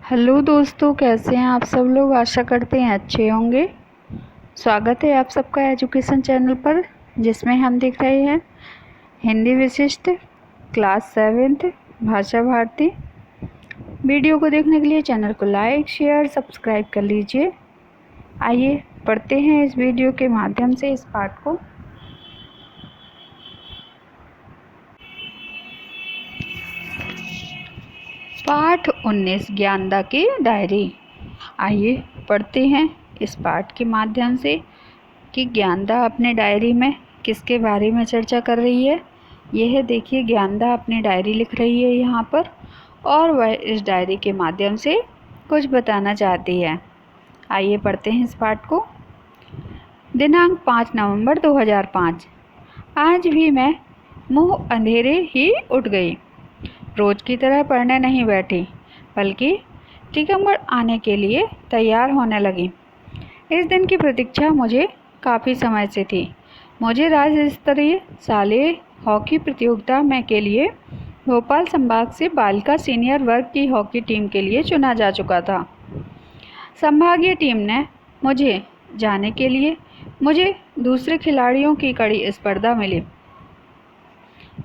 Hello दोस्तों, कैसे हैं आप सब लोग। आशा करते हैं अच्छे होंगे। स्वागत है आप सबका एजुकेशन चैनल पर, जिसमें हम देख रहे हैं हिंदी विशिष्ट क्लास 7th भाषा भारती। वीडियो को देखने के लिए चैनल को लाइक शेयर सब्सक्राइब कर लीजिए। आइए पढ़ते हैं इस वीडियो के माध्यम से इस पाठ को। पाठ 19 ज्ञानदा की डायरी। आइए पढ़ते हैं इस पाठ के माध्यम से कि ज्ञानदा अपने डायरी में किसके बारे में चर्चा कर रही है। यह देखिए, ज्ञानदा अपनी डायरी लिख रही है यहाँ पर, और वह इस डायरी के माध्यम से कुछ बताना चाहती है। आइए पढ़ते हैं इस पाठ को। दिनांक 5 नवंबर 2005। आज भी मैं मुँह अंधेरे ही उठ गई। रोज की तरह पढ़ने नहीं बैठी, बल्कि टीकमगढ़ आने के लिए तैयार होने लगी। इस दिन की प्रतीक्षा मुझे काफ़ी समय से थी। मुझे राज्य स्तरीय शालेय हॉकी प्रतियोगिता में के लिए भोपाल संभाग से बालिका सीनियर वर्ग की हॉकी टीम के लिए चुना जा चुका था। संभागीय टीम ने मुझे जाने के लिए मुझे दूसरे खिलाड़ियों की कड़ी स्पर्धा मिली।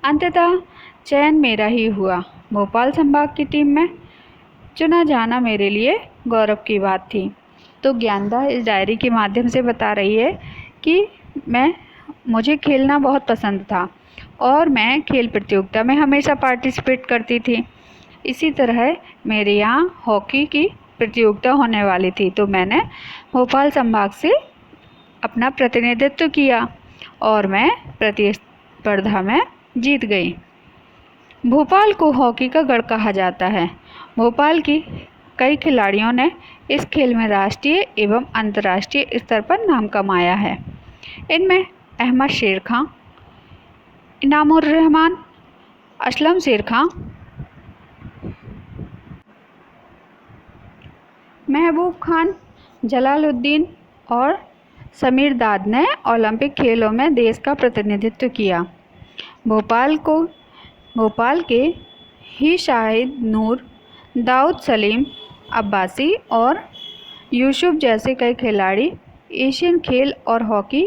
अंततः चयन मेरा ही हुआ। भोपाल संभाग की टीम में चुना जाना मेरे लिए गौरव की बात थी। तो ज्ञानदा इस डायरी के माध्यम से बता रही है कि मुझे खेलना बहुत पसंद था और मैं खेल प्रतियोगिता में हमेशा पार्टिसिपेट करती थी। इसी तरह मेरे यहाँ हॉकी की प्रतियोगिता होने वाली थी, तो मैंने भोपाल संभाग से अपना प्रतिनिधित्व किया और मैं प्रतिस्पर्धा में जीत गई। भोपाल को हॉकी का गढ़ कहा जाता है। भोपाल की कई खिलाड़ियों ने इस खेल में राष्ट्रीय एवं अंतर्राष्ट्रीय स्तर पर नाम कमाया है। इनमें अहमद शेर खां, इनामुर रहमान, असलम शेर खां, महबूब खान, जलालुद्दीन और समीर दाद ने ओलंपिक खेलों में देश का प्रतिनिधित्व किया। भोपाल के ही शाहिद नूर, दाऊद सलीम अब्बासी और यूसुफ जैसे कई खिलाड़ी एशियन खेल और हॉकी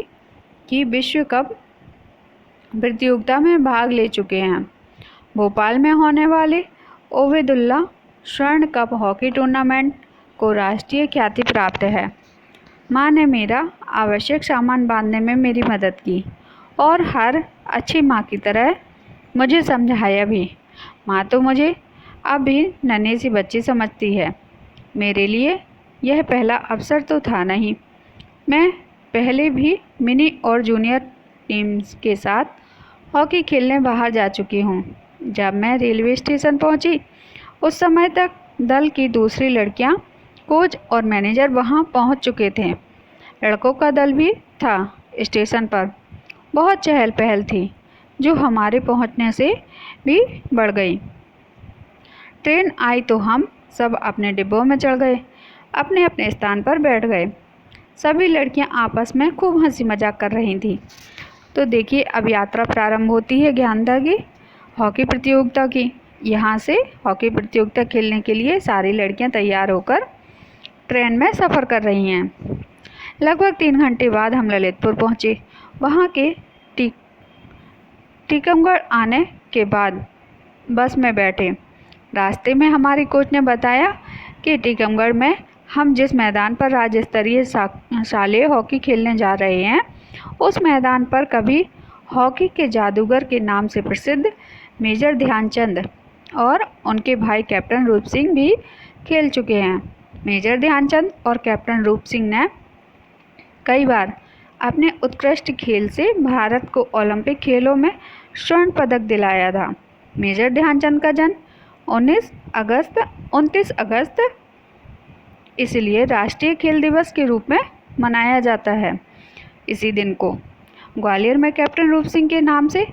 की विश्व कप प्रतियोगिता में भाग ले चुके हैं। भोपाल में होने वाले ओबेदुल्ला स्वर्ण कप हॉकी टूर्नामेंट को राष्ट्रीय ख्याति प्राप्त है। माँ ने मेरा आवश्यक सामान बांधने में मेरी मदद की और हर अच्छी माँ की तरह मुझे समझाया भी। माँ तो मुझे अब भी नन्ही सी बच्ची समझती है। मेरे लिए यह पहला अवसर तो था नहीं। मैं पहले भी मिनी और जूनियर टीम्स के साथ हॉकी खेलने बाहर जा चुकी हूँ। जब मैं रेलवे स्टेशन पहुँची, उस समय तक दल की दूसरी लड़कियाँ, कोच और मैनेजर वहाँ पहुँच चुके थे। लड़कों का दल भी था। स्टेशन पर बहुत चहल पहल थी, जो हमारे पहुँचने से भी बढ़ गई। ट्रेन आई तो हम सब अपने डिब्बों में चढ़ गए, अपने अपने स्थान पर बैठ गए। सभी लड़कियां आपस में खूब हंसी मजाक कर रही थीं। तो देखिए, अब यात्रा प्रारंभ होती है ज्ञानदा की हॉकी प्रतियोगिता की। यहाँ से हॉकी प्रतियोगिता खेलने के लिए सारी लड़कियां तैयार होकर ट्रेन में सफ़र कर रही हैं। लगभग 3 घंटे बाद हम ललितपुर पहुँचे। वहाँ के टीकमगढ़ आने के बाद बस में बैठे। रास्ते में हमारी कोच ने बताया कि टीकमगढ़ में हम जिस मैदान पर राज्य स्तरीय शालेय हॉकी खेलने जा रहे हैं, उस मैदान पर कभी हॉकी के जादूगर के नाम से प्रसिद्ध मेजर ध्यानचंद और उनके भाई कैप्टन रूप सिंह भी खेल चुके हैं। मेजर ध्यानचंद और कैप्टन रूप सिंह ने कई बार अपने उत्कृष्ट खेल से भारत को ओलंपिक खेलों में स्वर्ण पदक दिलाया था। मेजर ध्यानचंद का जन्म 29 अगस्त इसलिए राष्ट्रीय खेल दिवस के रूप में मनाया जाता है। इसी दिन को ग्वालियर में कैप्टन रूप सिंह के नाम से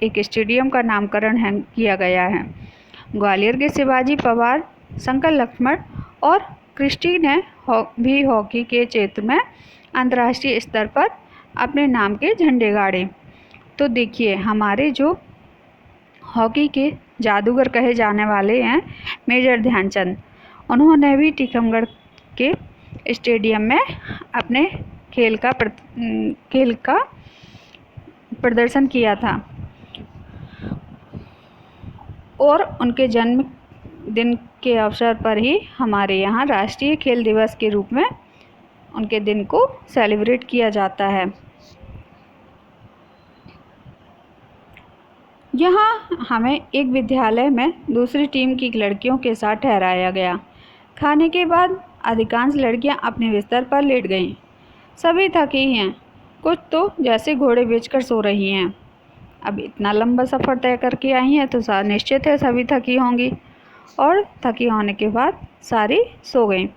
एक स्टेडियम का नामकरण किया गया है। ग्वालियर के शिवाजी पवार, शंकर लक्ष्मण और क्रिस्टी ने भी हॉकी के क्षेत्र में अंतर्राष्ट्रीय स्तर पर अपने नाम के झंडे गाड़े। तो देखिए, हमारे जो हॉकी के जादूगर कहे जाने वाले हैं मेजर ध्यानचंद, उन्होंने भी टीकमगढ़ के स्टेडियम में अपने खेल का प्रदर्शन किया था और उनके जन्मदिन के अवसर पर ही हमारे यहाँ राष्ट्रीय खेल दिवस के रूप में उनके दिन को सेलिब्रेट किया जाता है। यहाँ हमें एक विद्यालय में दूसरी टीम की लड़कियों के साथ ठहराया गया। खाने के बाद अधिकांश लड़कियाँ अपने बिस्तर पर लेट गईं। सभी थकी हैं, कुछ तो जैसे घोड़े बेचकर सो रही हैं। अब इतना लंबा सफ़र तय करके आई हैं तो निश्चित है सभी थकी होंगी और थकी होने के बाद सारी सो गईं।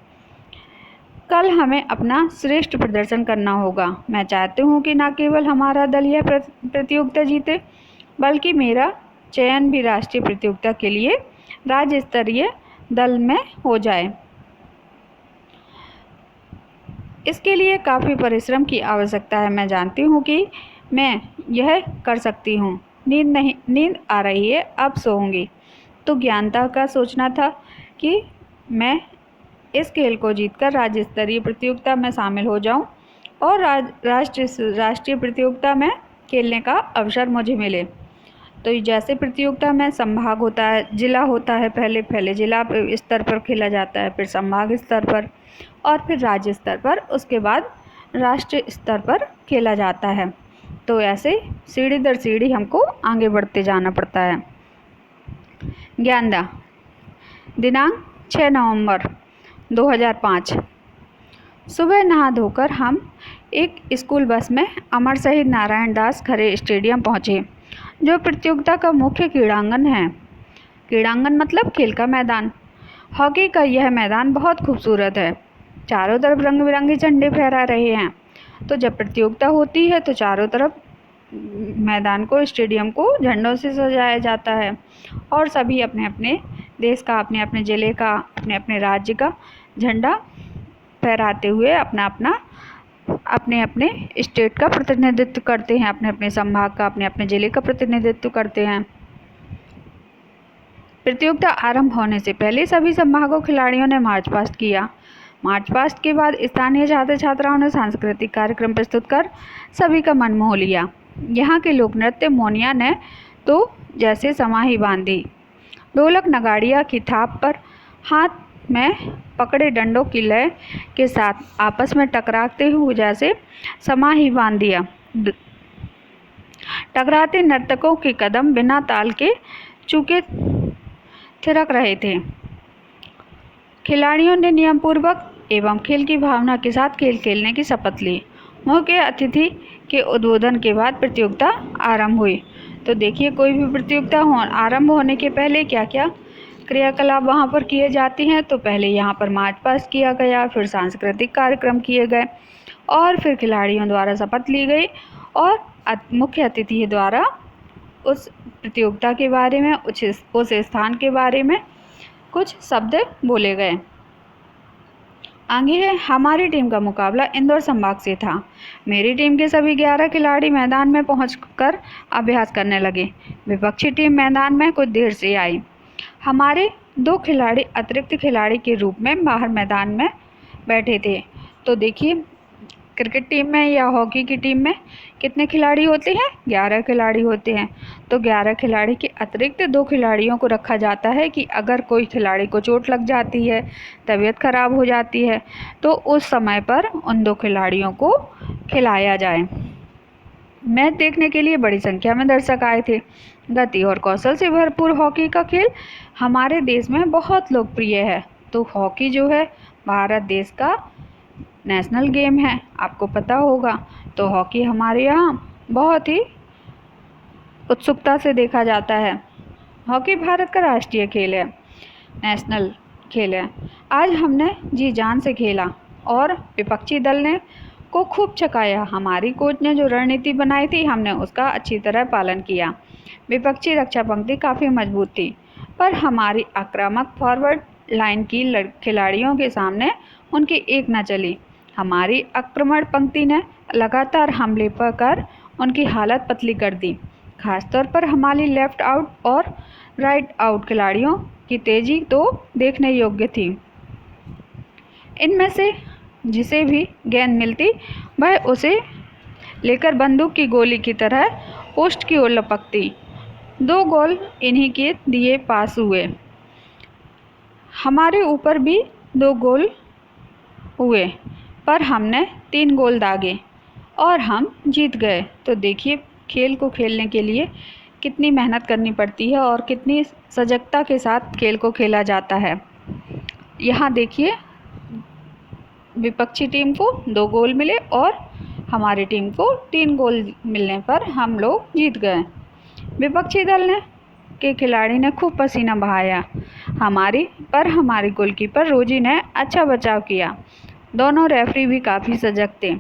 कल हमें अपना श्रेष्ठ प्रदर्शन करना होगा। मैं चाहती हूँ कि न केवल हमारा दल यह प्रतियोगिता जीते, बल्कि मेरा चयन भी राष्ट्रीय प्रतियोगिता के लिए राज्य स्तरीय दल में हो जाए। इसके लिए काफ़ी परिश्रम की आवश्यकता है। मैं जानती हूँ कि मैं यह कर सकती हूँ। नींद आ रही है, अब सोऊंगी। तो ज्ञानता का सोचना था कि मैं इस खेल को जीतकर राज्य स्तरीय प्रतियोगिता में शामिल हो जाऊं और राष्ट्रीय प्रतियोगिता में खेलने का अवसर मुझे मिले। तो जैसे प्रतियोगिता में संभाग होता है, जिला होता है, पहले जिला स्तर पर खेला जाता है, फिर संभाग स्तर पर और फिर राज्य स्तर पर, उसके बाद राष्ट्रीय स्तर पर खेला जाता है। तो ऐसे सीढ़ी दर सीढ़ी हमको आगे बढ़ते जाना पड़ता है। ज्ञानदा दिनांक 6 नवंबर 2005। सुबह नहा धोकर हम एक स्कूल बस में अमर शहीद नारायण दास खरे स्टेडियम पहुँचे, जो प्रतियोगिता का मुख्य क्रीड़ांगन है। क्रीड़ांगन मतलब खेल का मैदान। हॉकी का यह मैदान बहुत खूबसूरत है। चारों तरफ रंग बिरंगे झंडे फहरा रहे हैं। तो जब प्रतियोगिता होती है तो चारों तरफ मैदान को, स्टेडियम को झंडों से सजाया जाता है और सभी अपने अपने देश का, अपने अपने ज़िले का, अपने अपने राज्य का झंडा फहराते हुए अपने अपने स्टेट का प्रतिनिधित्व करते हैं, अपने अपने संभाग का, अपने अपने ज़िले का प्रतिनिधित्व करते हैं। प्रतियोगिता आरंभ होने से पहले सभी संभागों खिलाड़ियों ने मार्च पास्ट किया। मार्च पास्ट के बाद स्थानीय छात्र छात्राओं ने सांस्कृतिक कार्यक्रम प्रस्तुत कर सभी का मन मोह लिया। यहाँ के लोक नृत्य मोनिया ने तो जैसे समाही बांधी। ढोलक नगाड़िया की थाप पर हाथ में पकड़े डंडों की लय के साथ आपस में टकराते हुए जैसे समाही बांध दिया। टकराते नर्तकों के कदम बिना ताल के चूके थिरक रहे थे। खिलाड़ियों ने नियमपूर्वक एवं खेल की भावना के साथ खेल खेलने की शपथ ली। मुख्य अतिथि के उद्बोधन के बाद प्रतियोगिता आरंभ हुई। तो देखिए, कोई भी प्रतियोगिता आरंभ होने के पहले क्या क्या क्रियाकलाप वहाँ पर किए जाते हैं। तो पहले यहाँ पर मार्च पास्ट किया गया, फिर सांस्कृतिक कार्यक्रम किए गए और फिर खिलाड़ियों द्वारा शपथ ली गई और मुख्य अतिथि द्वारा उस प्रतियोगिता के बारे में, उस स्थान के बारे में कुछ शब्द बोले गए। आगे है, हमारी टीम का मुकाबला इंदौर संभाग से था। मेरी टीम के सभी 11 खिलाड़ी मैदान में पहुंचकर अभ्यास करने लगे। विपक्षी टीम मैदान में कुछ देर से आई। हमारे 2 खिलाड़ी अतिरिक्त खिलाड़ी के रूप में बाहर मैदान में बैठे थे। तो देखिए, क्रिकेट टीम में या हॉकी की टीम में कितने खिलाड़ी होते हैं? 11 खिलाड़ी होते हैं। तो 11 खिलाड़ी के अतिरिक्त 2 खिलाड़ियों को रखा जाता है कि अगर कोई खिलाड़ी को चोट लग जाती है, तबीयत खराब हो जाती है, तो उस समय पर उन 2 खिलाड़ियों को खिलाया जाए। मैच देखने के लिए बड़ी संख्या में दर्शक आए थे। गति और कौशल से भरपूर हॉकी का खेल हमारे देश में बहुत लोकप्रिय है। तो हॉकी जो है भारत देश का नेशनल गेम है, आपको पता होगा। तो हॉकी हमारे यहाँ बहुत ही उत्सुकता से देखा जाता है। हॉकी भारत का राष्ट्रीय खेल है, नेशनल खेल है। आज हमने जी जान से खेला और विपक्षी दल ने को खूब छकाया। हमारी कोच ने जो रणनीति बनाई थी, हमने उसका अच्छी तरह पालन किया। विपक्षी रक्षा पंक्ति काफ़ी मजबूत थी, पर हमारी आक्रामक फॉरवर्ड लाइन की खिलाड़ियों के सामने उनकी एक न चली। हमारी आक्रमण पंक्ति ने लगातार हमले पर कर उनकी हालत पतली कर दी। खासतौर पर हमारी लेफ़्ट आउट और राइट आउट खिलाड़ियों की तेज़ी तो देखने योग्य थी। इनमें से जिसे भी गेंद मिलती वह उसे लेकर बंदूक की गोली की तरह पोस्ट की ओर लपकती। 2 गोल इन्हीं के दिए पास हुए। हमारे ऊपर भी 2 गोल हुए, पर हमने 3 गोल दागे और हम जीत गए। तो देखिए खेल को खेलने के लिए कितनी मेहनत करनी पड़ती है और कितनी सजगता के साथ खेल को खेला जाता है। यहाँ देखिए विपक्षी टीम को 2 गोल मिले और हमारी टीम को 3 गोल मिलने पर हम लोग जीत गए। विपक्षी दल के खिलाड़ी ने खूब पसीना बहाया हमारी गोलकीपर रोजी ने अच्छा बचाव किया। दोनों रेफरी भी काफ़ी सजग थे।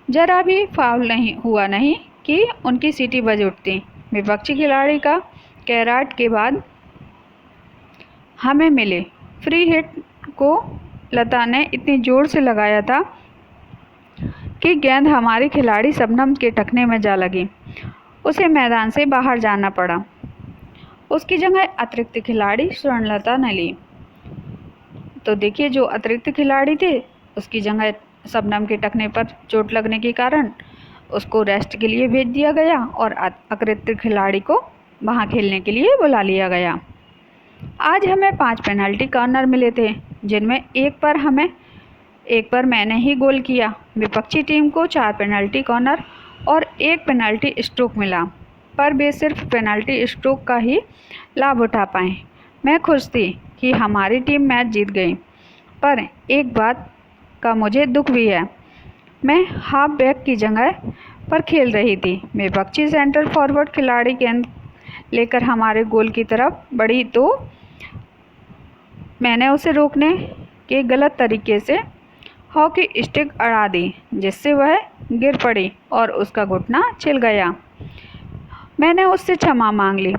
जरा भी फाउल नहीं हुआ कि उनकी सीटी बज उठती। विपक्षी खिलाड़ी का कैराट के बाद हमें मिले फ्री हिट को लता ने इतनी ज़ोर से लगाया था कि गेंद हमारी खिलाड़ी शबनम के टखने में जा लगी। उसे मैदान से बाहर जाना पड़ा। उसकी जगह अतिरिक्त खिलाड़ी स्वर्णलता ने ली। तो देखिए जो अतिरिक्त खिलाड़ी थे उसकी जगह शबनम के टखने पर चोट लगने के कारण उसको रेस्ट के लिए भेज दिया गया और अतिरिक्त खिलाड़ी को वहां खेलने के लिए बुला लिया गया। आज हमें 5 पेनल्टी कॉर्नर मिले थे, जिनमें एक पर मैंने ही गोल किया। विपक्षी टीम को 4 पेनल्टी कॉर्नर और 1 पेनल्टी स्ट्रोक मिला, पर वे सिर्फ पेनल्टी स्ट्रोक का ही लाभ उठा पाए। मैं खुश थी कि हमारी टीम मैच जीत गई, पर एक बात का मुझे दुख भी है। मैं हाफ बैक की जगह पर खेल रही थी। विपक्षी सेंटर फॉरवर्ड खिलाड़ी गेंद लेकर हमारे गोल की तरफ बढ़ी तो मैंने उसे रोकने के गलत तरीके से हॉकी स्टिक अड़ा दी, जिससे वह गिर पड़ी और उसका घुटना छिल गया। मैंने उससे क्षमा मांग ली,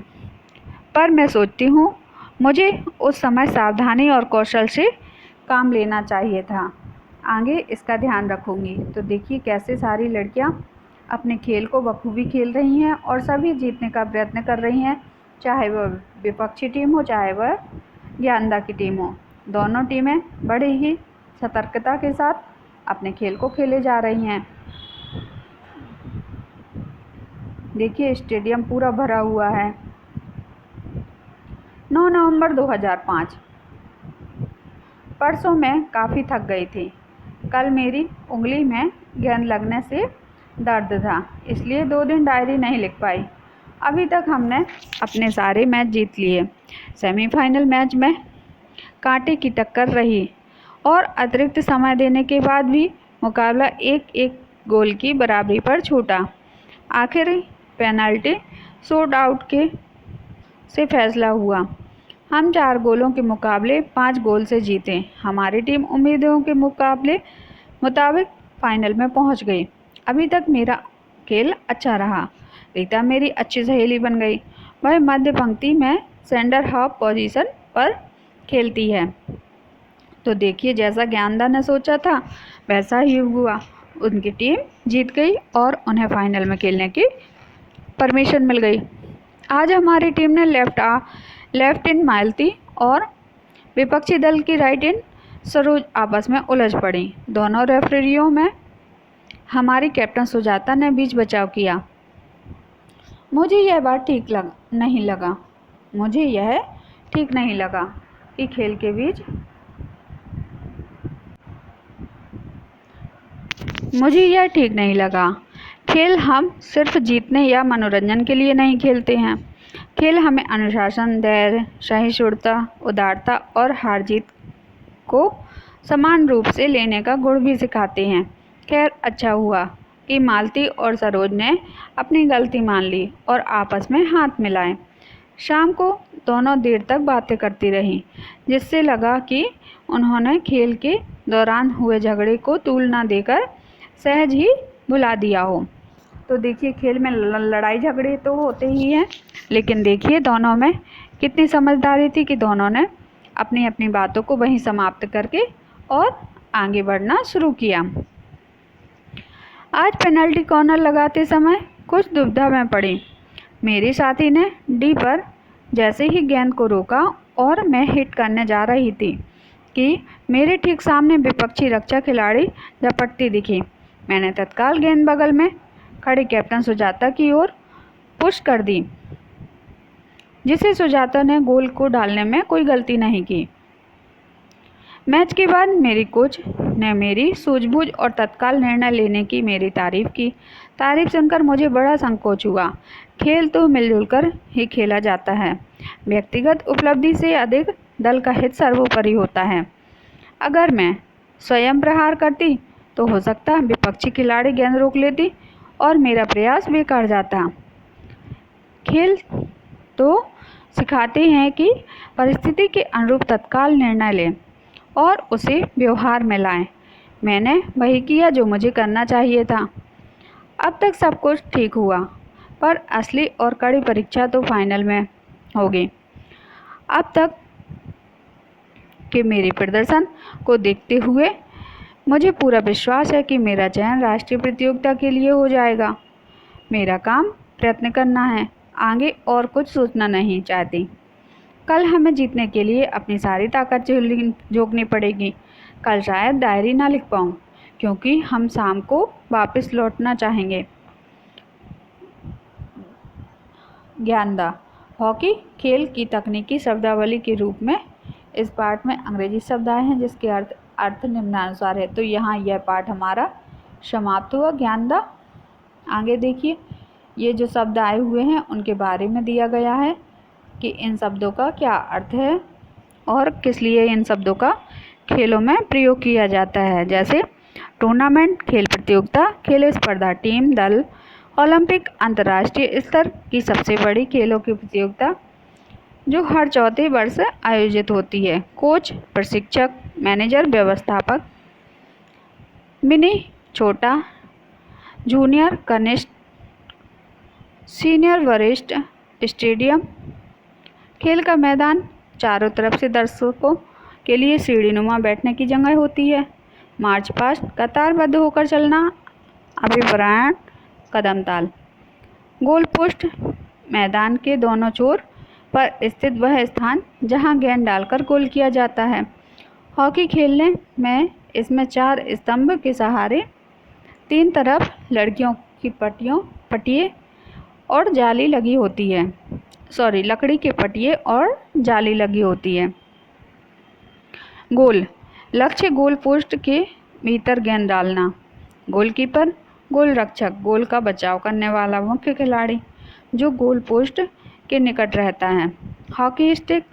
पर मैं सोचती हूँ मुझे उस समय सावधानी और कौशल से काम लेना चाहिए था। आगे इसका ध्यान रखूँगी। तो देखिए कैसे सारी लड़कियाँ अपने खेल को बखूबी खेल रही हैं और सभी जीतने का प्रयत्न कर रही हैं, चाहे वह विपक्षी टीम हो चाहे वह ज्ञानदा की टीम हो। दोनों टीमें बड़े ही सतर्कता के साथ अपने खेल को खेले जा रही हैं। देखिए स्टेडियम पूरा भरा हुआ है। 9 नवंबर 2005। परसों मैं काफ़ी थक गई थी। कल मेरी उंगली में गेंद लगने से दर्द था, इसलिए 2 दिन डायरी नहीं लिख पाई। अभी तक हमने अपने सारे मैच जीत लिए। सेमीफाइनल मैच में कांटे की टक्कर रही और अतिरिक्त समय देने के बाद भी मुकाबला 1-1 गोल की बराबरी पर छूटा। आखिर पेनल्टी शूट आउट से फैसला हुआ। हम 4 गोलों के मुकाबले 5 गोल से जीते। हमारी टीम उम्मीदों के मुताबिक फाइनल में पहुंच गई। अभी तक मेरा खेल अच्छा रहा। रीता मेरी अच्छी सहेली बन गई। वह मध्य पंक्ति में सेंटर हाफ पोजीशन पर खेलती है। तो देखिए जैसा ज्ञानदा ने सोचा था वैसा ही हुआ। उनकी टीम जीत गई और उन्हें फाइनल में खेलने की परमिशन मिल गई। आज हमारी टीम ने लेफ्ट इन मालती और विपक्षी दल की राइट इन सरोज आपस में उलझ पड़ी। दोनों रेफरियों में हमारी कैप्टन सुजाता ने बीच बचाव किया। मुझे यह बात ठीक नहीं लगा कि खेल के बीच खेल हम सिर्फ जीतने या मनोरंजन के लिए नहीं खेलते हैं। खेल हमें अनुशासन, धैर्य, सहिष्णुता, उदारता और हार जीत को समान रूप से लेने का गुण भी सिखाते हैं। खैर अच्छा हुआ कि मालती और सरोज ने अपनी गलती मान ली और आपस में हाथ मिलाए। शाम को दोनों देर तक बातें करती रहीं, जिससे लगा कि उन्होंने खेल के दौरान हुए झगड़े को तूल ना देकर सहज ही भुला दिया हो। तो देखिए खेल में लड़ाई झगड़े तो होते ही हैं, लेकिन देखिए दोनों में कितनी समझदारी थी कि दोनों ने अपनी अपनी बातों को वहीं समाप्त करके और आगे बढ़ना शुरू किया। आज पेनल्टी कॉर्नर लगाते समय कुछ दुविधा में पड़ी। मेरी साथी ने डी पर जैसे ही गेंद को रोका और मैं हिट करने जा रही थी कि मेरे ठीक सामने विपक्षी रक्षा खिलाड़ी झपटती दिखी। मैंने तत्काल गेंद बगल में खड़ी कैप्टन सुजाता की ओर पुश कर दी, जिसे सुजाता ने गोल को डालने में कोई गलती नहीं की। मैच के बाद मेरी कोच ने मेरी सूझबूझ और तत्काल निर्णय लेने की मेरी तारीफ की। तारीफ सुनकर मुझे बड़ा संकोच हुआ। खेल तो मिलजुल कर ही खेला जाता है। व्यक्तिगत उपलब्धि से अधिक दल का हित सर्वोपरि होता है। अगर मैं स्वयं प्रहार करती तो हो सकता विपक्षी खिलाड़ी गेंद रोक लेती और मेरा प्रयास बेकार जाता। खेल तो सिखाते हैं कि परिस्थिति के अनुरूप तत्काल निर्णय लें और उसे व्यवहार में लाएं। मैंने वही किया जो मुझे करना चाहिए था। अब तक सब कुछ ठीक हुआ, पर असली और कड़ी परीक्षा तो फाइनल में होगी। अब तक के मेरे प्रदर्शन को देखते हुए मुझे पूरा विश्वास है कि मेरा चयन राष्ट्रीय प्रतियोगिता के लिए हो जाएगा। मेरा काम प्रयत्न करना है, आगे और कुछ सोचना नहीं चाहती। कल हमें जीतने के लिए अपनी सारी ताकत झोंकनी पड़ेगी। कल शायद डायरी ना लिख पाऊँ, क्योंकि हम शाम को वापस लौटना चाहेंगे। ज्ञानदा हॉकी खेल की तकनीकी शब्दावली के रूप में इस पाठ में अंग्रेजी शब्द आए हैं जिसके अर्थ निम्नानुसार है। तो यहाँ यह पाठ हमारा समाप्त हुआ। ज्ञानदा आगे देखिए, ये जो शब्द आए हुए हैं उनके बारे में दिया गया है कि इन शब्दों का क्या अर्थ है और किस लिए इन शब्दों का खेलों में प्रयोग किया जाता है। जैसे टूर्नामेंट खेल प्रतियोगिता, खेल स्पर्धा, टीम, दल, ओलंपिक, अंतर्राष्ट्रीय स्तर की सबसे बड़ी खेलों की प्रतियोगिता जो हर चौथे वर्ष आयोजित होती है। कोच, प्रशिक्षक, मैनेजर, व्यवस्थापक, मिनी, छोटा, जूनियर, कनिष्ठ, सीनियर, वरिष्ठ, स्टेडियम, खेल का मैदान, चारों तरफ से दर्शकों के लिए सीढ़ीनुमा बैठने की जगह होती है। मार्च पास्ट, कतारबद्ध होकर चलना, अभिप्रायण, कदम ताल। गोल पोस्ट, मैदान के दोनों छोर पर स्थित वह स्थान जहां गेंद डालकर गोल किया जाता है। हॉकी खेलने में इसमें 4 स्तंभ के सहारे 3 तरफ लड़कियों की पटिए और जाली लगी होती है। लकड़ी के पटिए और जाली लगी होती है। गोल लक्ष्य, गोल पोस्ट के भीतर गेंद डालना। गोलकीपर, गोल रक्षक, गोल का बचाव करने वाला मुख्य खिलाड़ी जो गोल पोस्ट के निकट रहता है। हॉकी स्टिक,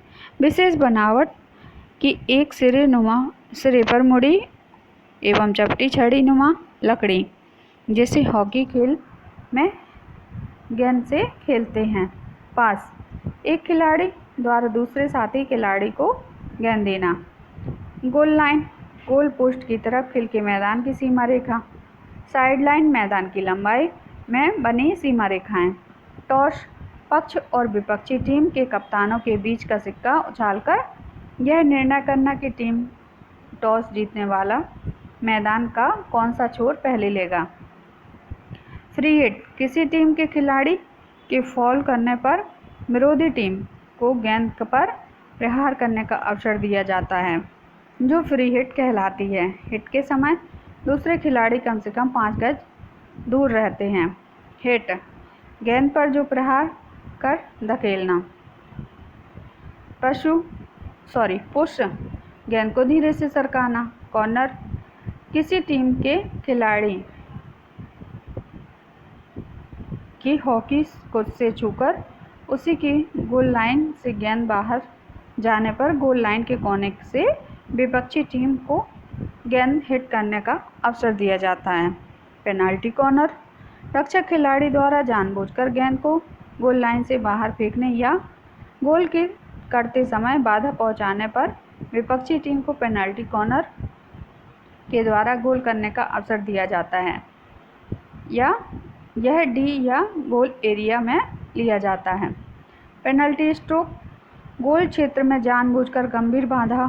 विशेष बनावट की एक सिरे पर मुड़ी एवं चपटी छड़ी नुमा लकड़ी, जिसे हॉकी खेल में गेंद से खेलते हैं। पास, एक खिलाड़ी द्वारा दूसरे साथी खिलाड़ी को गेंद देना। गोल लाइन, गोल पोस्ट की तरफ खेल के मैदान की सीमा रेखा। साइड लाइन, मैदान की लंबाई में बनी सीमा रेखाएं। टॉस, पक्ष और विपक्षी टीम के कप्तानों के बीच का सिक्का उछालकर यह निर्णय करना कि टीम टॉस जीतने वाला मैदान का कौन सा छोर पहले लेगा। फ्री हिट, किसी टीम के खिलाड़ी के फॉल करने पर विरोधी टीम को गेंद पर प्रहार करने का अवसर दिया जाता है, जो फ्री हिट कहलाती है। हिट के समय दूसरे खिलाड़ी कम से कम 5 गज दूर रहते हैं। हिट, गेंद पर जो प्रहार कर धकेलना। पुश, गेंद को धीरे से सरकाना। कॉर्नर, किसी टीम के खिलाड़ी की हॉकी को से छूकर उसी की गोल लाइन से गेंद बाहर जाने पर गोल लाइन के कोने से विपक्षी टीम को गेंद हिट करने का अवसर दिया जाता है। पेनाल्टी कॉर्नर, रक्षक खिलाड़ी द्वारा जानबूझकर गेंद को गोल लाइन से बाहर फेंकने या गोल के करते समय बाधा पहुंचाने पर विपक्षी टीम को पेनाल्टी कॉर्नर के द्वारा गोल करने का अवसर दिया जाता है या यह डी या गोल एरिया में लिया जाता है। पेनल्टी स्ट्रोक, गोल क्षेत्र में जानबूझकर गंभीर बाधा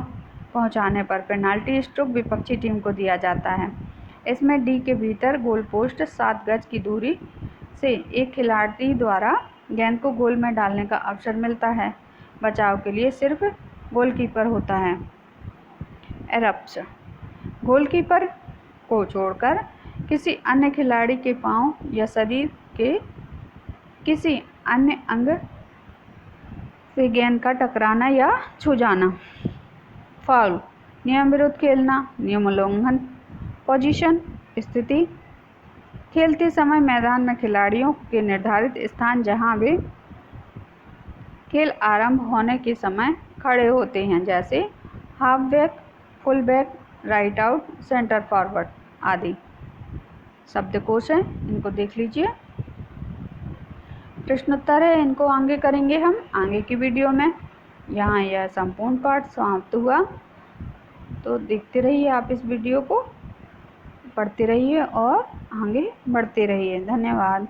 पहुंचाने पर पेनाल्टी स्ट्रोक विपक्षी टीम को दिया जाता है। इसमें डी के भीतर गोल पोस्ट 7 गज की दूरी से एक खिलाड़ी द्वारा गेंद को गोल में डालने का अवसर मिलता है। बचाव के लिए सिर्फ गोलकीपर होता है। एरप्ट्स। गोलकीपर को छोड़कर किसी अन्य खिलाड़ी के पांव या शरीर के किसी अन्य अंग से गेंद का टकराना या छू जाना। फाउल, नियम विरुद्ध खेलना, नियम उल्लंघन। पोजीशन, स्थिति, खेलते समय मैदान में खिलाड़ियों के निर्धारित स्थान जहां वे खेल आरंभ होने के समय खड़े होते हैं, जैसे half back, full back, right out, centre forward आदि। शब्दकोश है, इनको देख लीजिए। प्रश्नोत्तर है, इनको आगे करेंगे हम आगे की वीडियो में। यहाँ यह संपूर्ण पाठ समाप्त हुआ। तो देखते रहिए आप इस वीडियो को, पढ़ते रहिए और आगे बढ़ते रहिए। धन्यवाद।